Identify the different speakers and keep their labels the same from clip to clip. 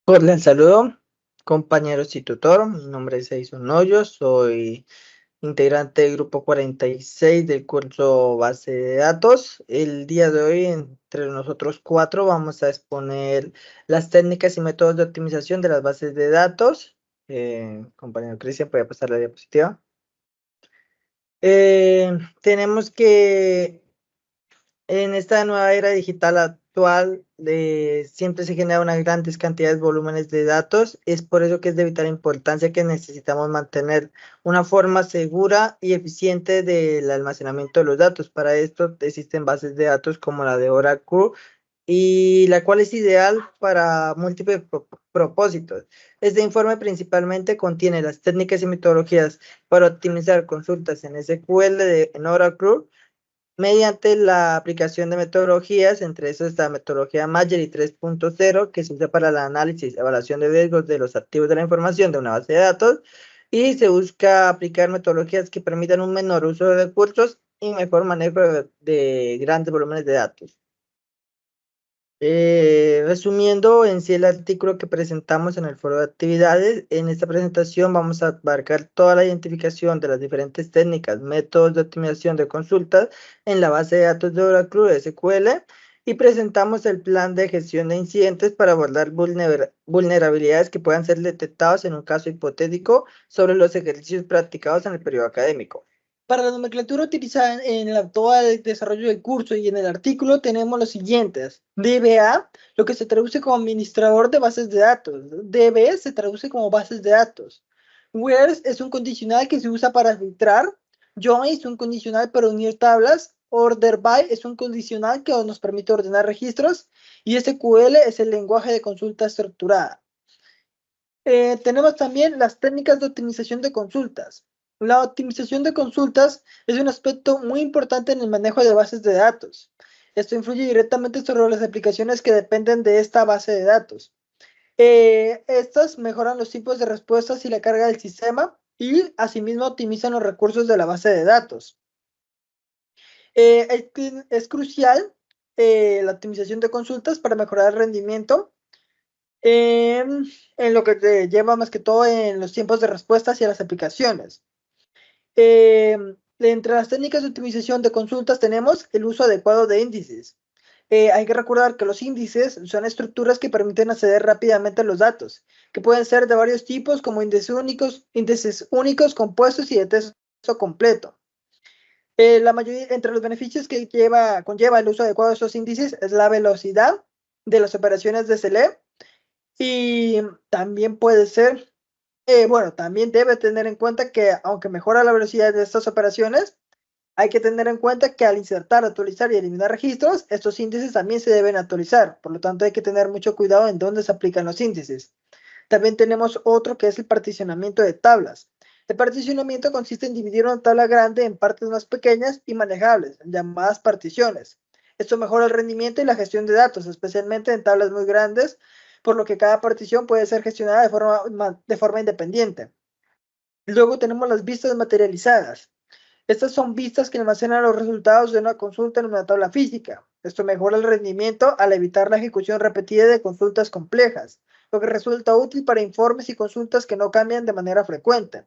Speaker 1: Cordial saludo, compañeros y tutor. Mi nombre es Jason Hoyos, soy integrante del grupo 46 del curso Base de Datos. El día de hoy, entre nosotros cuatro, vamos a exponer las técnicas y métodos de optimización de las bases de datos. Compañero Cristian, puede pasar la diapositiva. Tenemos que en esta nueva era digital actual, siempre se generan unas grandes cantidades, volúmenes de datos. Es por eso que es de vital importancia que necesitamos mantener una forma segura y eficiente del almacenamiento de los datos. Para esto existen bases de datos como la de Oracle, y la cual es ideal para múltiples propósitos. Este informe principalmente contiene las técnicas y metodologías para optimizar consultas en SQL en Oracle mediante la aplicación de metodologías. Entre esas está la metodología Magery 3.0, que se usa para el análisis y evaluación de riesgos de los activos de la información de una base de datos, y se busca aplicar metodologías que permitan un menor uso de recursos y mejor manejo de grandes volúmenes de datos. Resumiendo en sí el artículo que presentamos en el foro de actividades, en esta presentación vamos a abarcar toda la identificación de las diferentes técnicas, métodos de optimización de consultas en la base de datos de Oracle SQL, y presentamos el plan de gestión de incidentes para abordar vulnerabilidades que puedan ser detectadas en un caso hipotético sobre los ejercicios practicados en el periodo académico. Para la nomenclatura utilizada en el actual desarrollo del curso y en el artículo tenemos los siguientes. DBA, lo que se traduce como administrador de bases de datos. DB se traduce como bases de datos. Where es un condicional que se usa para filtrar. Join es un condicional para unir tablas. Order by es un condicional que nos permite ordenar registros. Y SQL es el lenguaje de consulta estructurada. Tenemos también las técnicas de optimización de consultas. La optimización de consultas es un aspecto muy importante en el manejo de bases de datos. Esto influye directamente sobre las aplicaciones que dependen de esta base de datos. Estas mejoran los tiempos de respuestas y la carga del sistema, y asimismo optimizan los recursos de la base de datos. Es crucial la optimización de consultas para mejorar el rendimiento, en lo que te lleva más que todo en los tiempos de respuesta hacia las aplicaciones. Entre las técnicas de optimización de consultas tenemos el uso adecuado de índices. Hay que recordar que los índices son estructuras que permiten acceder rápidamente a los datos, que pueden ser de varios tipos, como índices únicos, compuestos y de texto completo. La mayoría, entre los beneficios que conlleva el uso adecuado de estos índices es la velocidad de las operaciones de SLE. Y también puede ser, también debe tener en cuenta que aunque mejora la velocidad de estas operaciones, hay que tener en cuenta que al insertar, actualizar y eliminar registros, estos índices también se deben actualizar. Por lo tanto, hay que tener mucho cuidado en dónde se aplican los índices. También tenemos otro que es el particionamiento de tablas. El particionamiento consiste en dividir una tabla grande en partes más pequeñas y manejables, llamadas particiones. Esto mejora el rendimiento y la gestión de datos, especialmente en tablas muy grandes, por lo que cada partición puede ser gestionada de forma independiente. Luego tenemos las vistas materializadas. Estas son vistas que almacenan los resultados de una consulta en una tabla física. Esto mejora el rendimiento al evitar la ejecución repetida de consultas complejas, lo que resulta útil para informes y consultas que no cambian de manera frecuente.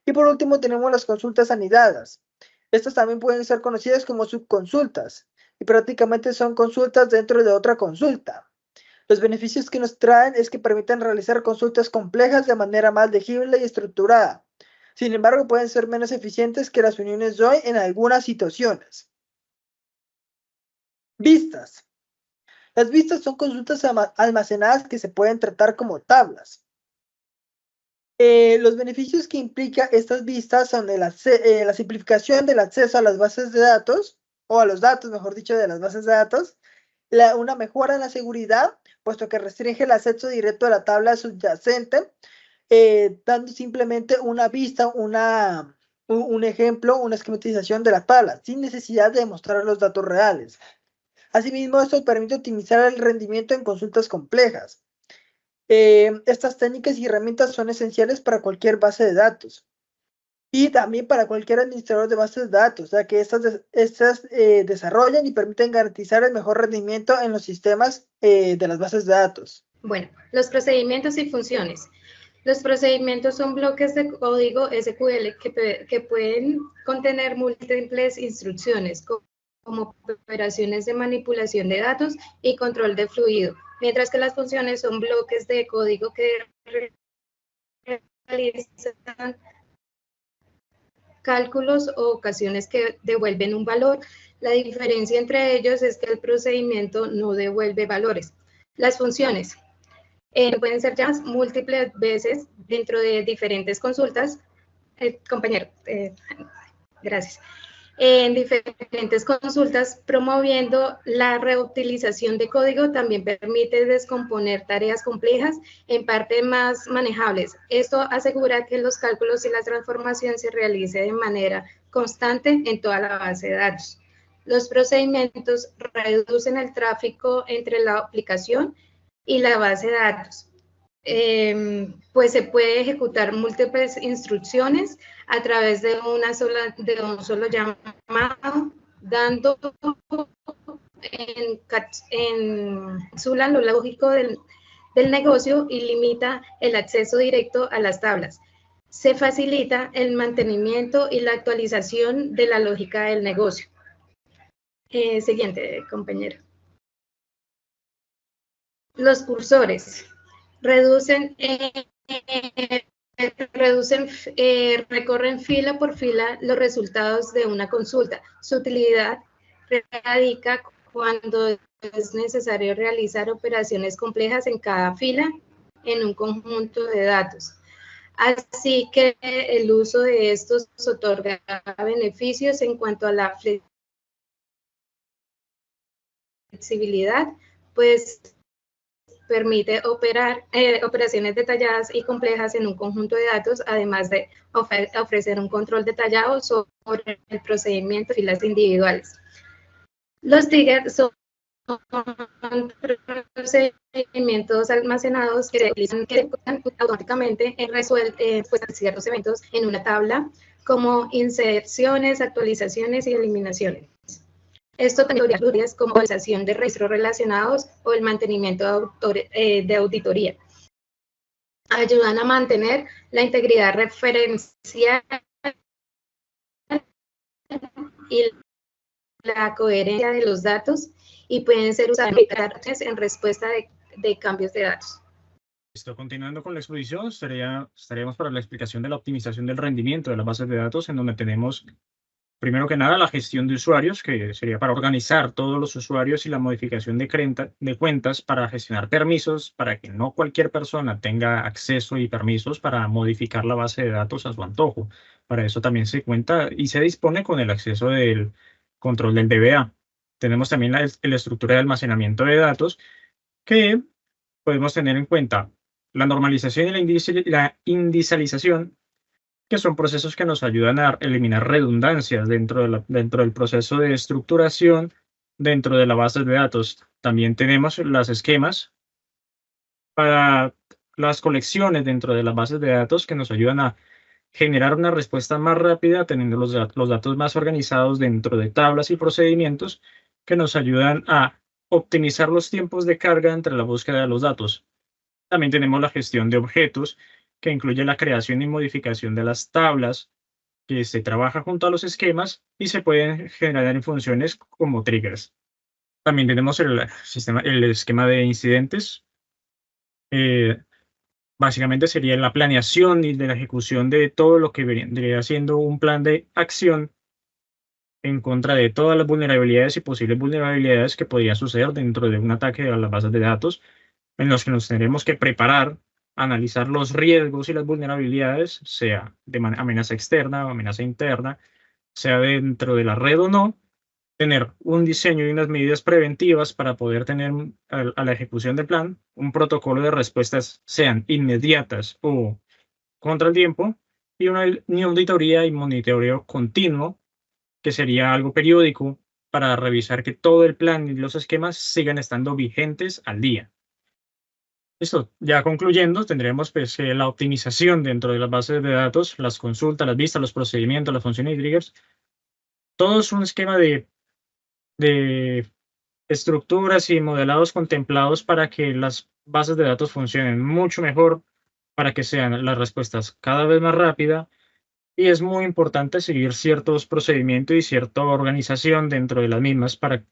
Speaker 1: Y por último tenemos las consultas anidadas. Estas también pueden ser conocidas como subconsultas, y prácticamente son consultas dentro de otra consulta. Los beneficios que nos traen es que permiten realizar consultas complejas de manera más legible y estructurada. Sin embargo, pueden ser menos eficientes que las uniones join en algunas situaciones. Vistas. Las vistas son consultas almacenadas que se pueden tratar como tablas. Los beneficios que implica estas vistas son la simplificación del acceso a las bases de datos, o a los datos, mejor dicho, de las bases de datos, una mejora en la seguridad, puesto que restringe el acceso directo a la tabla subyacente, dando simplemente una vista, un ejemplo, una esquematización de la tabla, sin necesidad de mostrar los datos reales. Asimismo, esto permite optimizar el rendimiento en consultas complejas. Estas técnicas y herramientas son esenciales para cualquier base de datos y también para cualquier administrador de bases de datos, ya que estas desarrollan y permiten garantizar el mejor rendimiento en los sistemas de las bases de datos.
Speaker 2: Bueno, los procedimientos y funciones. Los procedimientos son bloques de código SQL que pueden contener múltiples instrucciones, como operaciones de manipulación de datos y control de fluido, mientras que las funciones son bloques de código que realizan cálculos o ocasiones que devuelven un valor. La diferencia entre ellos es que el procedimiento no devuelve valores. Las funciones pueden ser llamadas múltiples veces dentro de diferentes consultas. Compañero, gracias. En diferentes consultas, promoviendo la reutilización de código, también permite descomponer tareas complejas en partes más manejables. Esto asegura que los cálculos y la transformación se realice de manera constante en toda la base de datos. Los procedimientos reducen el tráfico entre la aplicación y la base de datos. Pues se puede ejecutar múltiples instrucciones a través de un solo llamado, dando encapsula lo lógico del negocio y limita el acceso directo a las tablas. Se facilita el mantenimiento y la actualización de la lógica del negocio. Siguiente, compañero. Los cursores recorren fila por fila los resultados de una consulta. Su utilidad radica cuando es necesario realizar operaciones complejas en cada fila en un conjunto de datos. Así que el uso de estos otorga beneficios en cuanto a la flexibilidad, pues permite operar operaciones detalladas y complejas en un conjunto de datos, además de ofrecer un control detallado sobre el procedimiento y las individuales. Los triggers son procedimientos almacenados que se utilizan automáticamente en respuesta a ciertos eventos en una tabla, como inserciones, actualizaciones y eliminaciones. Esto también incluye como actualización de registros relacionados o el mantenimiento de auditoría. Ayudan a mantener la integridad referencial y la coherencia de los datos y pueden ser usados en respuesta de cambios de datos.
Speaker 3: Listo, continuando con la exposición, estaríamos para la explicación de la optimización del rendimiento de las bases de datos, en donde tenemos, primero que nada, la gestión de usuarios, que sería para organizar todos los usuarios y la modificación de cuentas para gestionar permisos, para que no cualquier persona tenga acceso y permisos para modificar la base de datos a su antojo. Para eso también se cuenta y se dispone con el acceso del control del DBA. Tenemos también la estructura de almacenamiento de datos, que podemos tener en cuenta la normalización y la indicialización, que son procesos que nos ayudan a eliminar redundancias dentro del proceso de estructuración dentro de la base de datos. También tenemos las esquemas para las colecciones dentro de las bases de datos que nos ayudan a generar una respuesta más rápida teniendo los datos más organizados dentro de tablas y procedimientos que nos ayudan a optimizar los tiempos de carga entre la búsqueda de los datos. También tenemos la gestión de objetos, que incluye la creación y modificación de las tablas, que se trabaja junto a los esquemas y se pueden generar en funciones como triggers. También tenemos el esquema de incidentes. Básicamente sería la planeación y de la ejecución de todo lo que vendría siendo un plan de acción en contra de todas las vulnerabilidades y posibles vulnerabilidades que podrían suceder dentro de un ataque a las bases de datos, en los que nos tendremos que preparar, analizar los riesgos y las vulnerabilidades, sea de amenaza externa o amenaza interna, sea dentro de la red o no, tener un diseño y unas medidas preventivas para poder tener a la ejecución del plan un protocolo de respuestas, sean inmediatas o contra el tiempo, y una auditoría y monitoreo continuo, que sería algo periódico para revisar que todo el plan y los esquemas sigan estando vigentes al día. Listo, ya concluyendo, tendremos pues, la optimización dentro de las bases de datos, las consultas, las vistas, los procedimientos, las funciones y triggers. Todo es un esquema de estructuras y modelados contemplados para que las bases de datos funcionen mucho mejor, para que sean las respuestas cada vez más rápidas, y es muy importante seguir ciertos procedimientos y cierta organización dentro de las mismas para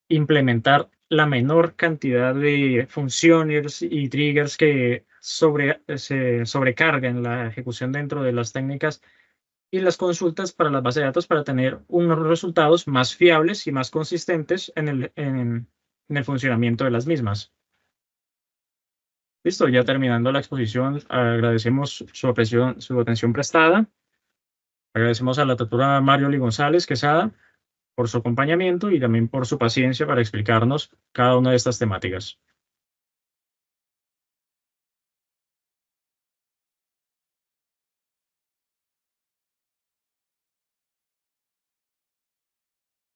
Speaker 3: implementar la menor cantidad de funciones y triggers que se sobrecargan la ejecución dentro de las técnicas y las consultas para las bases de datos, para tener unos resultados más fiables y más consistentes en el funcionamiento de las mismas. Listo, ya terminando la exposición, agradecemos su atención prestada. Agradecemos a la doctora Marioli González Quesada por su acompañamiento y también por su paciencia para explicarnos cada una de estas temáticas.